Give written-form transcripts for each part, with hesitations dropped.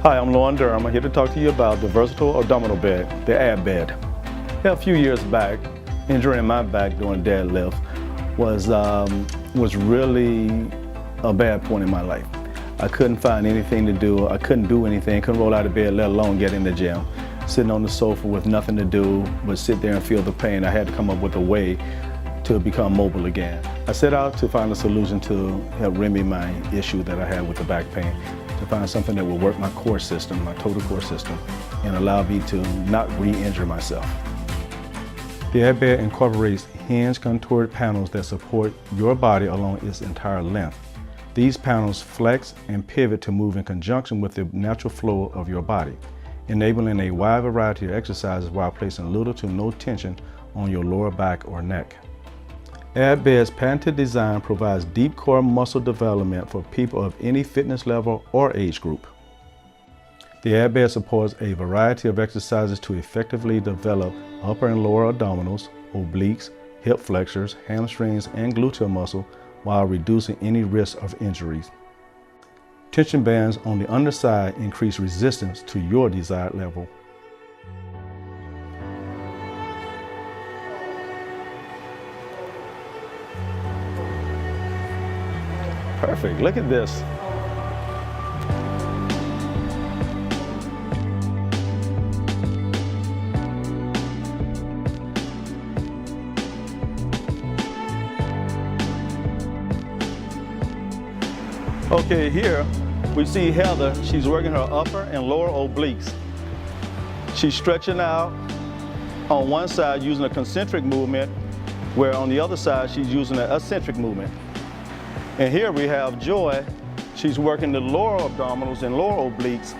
Hi, I'm Lauren Durham. I'm here to talk to you about the versatile abdominal bed, the ab bed. Yeah, a few years back, injuring my back doing deadlift was really a bad point in my life. I couldn't find anything to do. I couldn't do anything, couldn't roll out of bed, let alone get in the gym. Sitting on the sofa with nothing to do but sit there and feel the pain. I had to come up with a way to become mobile again. I set out to find a solution to help remedy my issue that I had with the back pain, to find something that would work my core system, my total core system, and allow me to not re-injure myself. The ab bed incorporates hinged contoured panels that support your body along its entire length. These panels flex and pivot to move in conjunction with the natural flow of your body, enabling a wide variety of exercises while placing little to no tension on your lower back or neck. Ab bed's patented design provides deep core muscle development for people of any fitness level or age group. The ab bed supports a variety of exercises to effectively develop upper and lower abdominals, obliques, hip flexors, hamstrings, and gluteal muscle while reducing any risk of injuries. Tension bands on the underside increase resistance to your desired level. Perfect, look at this. Okay, here we see Heather. She's working her upper and lower obliques. She's stretching out on one side using a concentric movement, where on the other side she's using an eccentric movement. And here we have Joy. She's working the lower abdominals and lower obliques,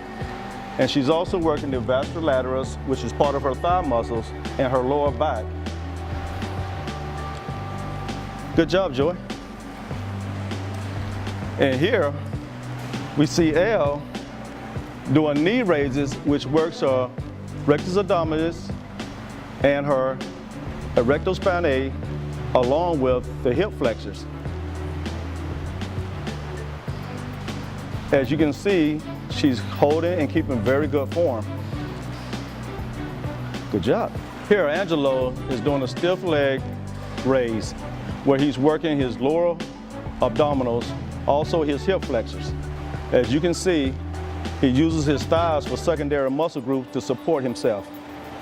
and she's also working the vastus lateralis, which is part of her thigh muscles, and her lower back. Good job, Joy. And here we see Elle doing knee raises, which works her rectus abdominis and her erector spinae, along with the hip flexors. As you can see, she's holding and keeping very good form. Good job. Here, Angelo is doing a stiff leg raise, where he's working his lower abdominals, also his hip flexors. As you can see, he uses his thighs for secondary muscle groups to support himself.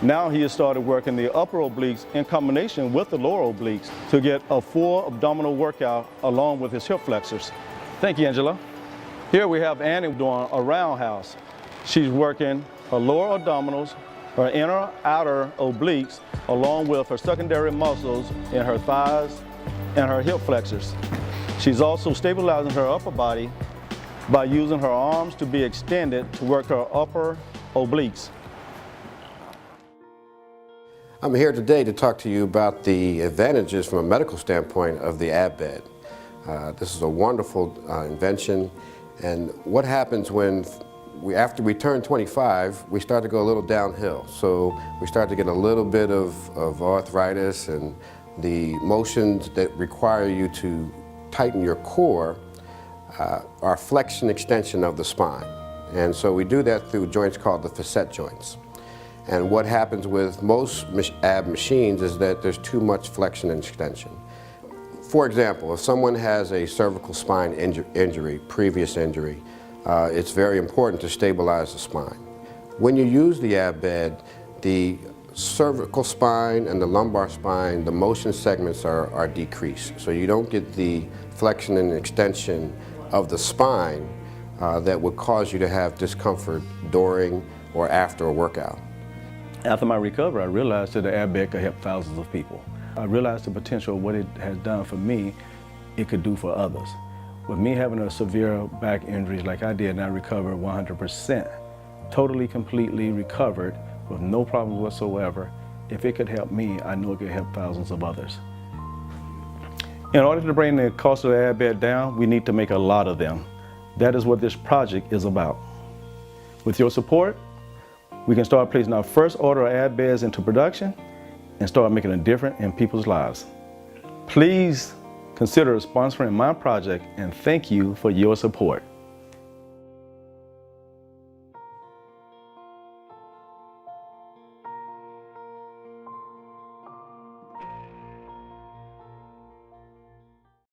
Now he has started working the upper obliques in combination with the lower obliques to get a full abdominal workout along with his hip flexors. Thank you, Angela. Here we have Annie doing a roundhouse. She's working her lower abdominals, her inner outer obliques, along with her secondary muscles in her thighs and her hip flexors. She's also stabilizing her upper body by using her arms to be extended to work her upper obliques. I'm here today to talk to you about the advantages from a medical standpoint of the ab bed. This is a wonderful invention. And what happens when after we turn 25, we start to go a little downhill. So we start to get a little bit of arthritis, and the motions that require you to tighten your core are flexion extension of the spine. And so we do that through joints called the facet joints. And what happens with most ab machines is that there's too much flexion and extension. For example, if someone has a cervical spine injury, previous injury, it's very important to stabilize the spine. When you use the ab bed, the cervical spine and the lumbar spine, the motion segments are decreased. So you don't get the flexion and extension of the spine that would cause you to have discomfort during or after a workout. After my recovery, I realized that the ab bed could help thousands of people. I realized the potential of what it has done for me, it could do for others. With me having a severe back injury like I did, and I recovered 100%, totally, completely recovered with no problems whatsoever. If it could help me, I know it could help thousands of others. In order to bring the cost of the ab bed down, we need to make a lot of them. That is what this project is about. With your support, we can start placing our first order of ab beds into production and start making a difference in people's lives. Please consider sponsoring my project, and thank you for your support.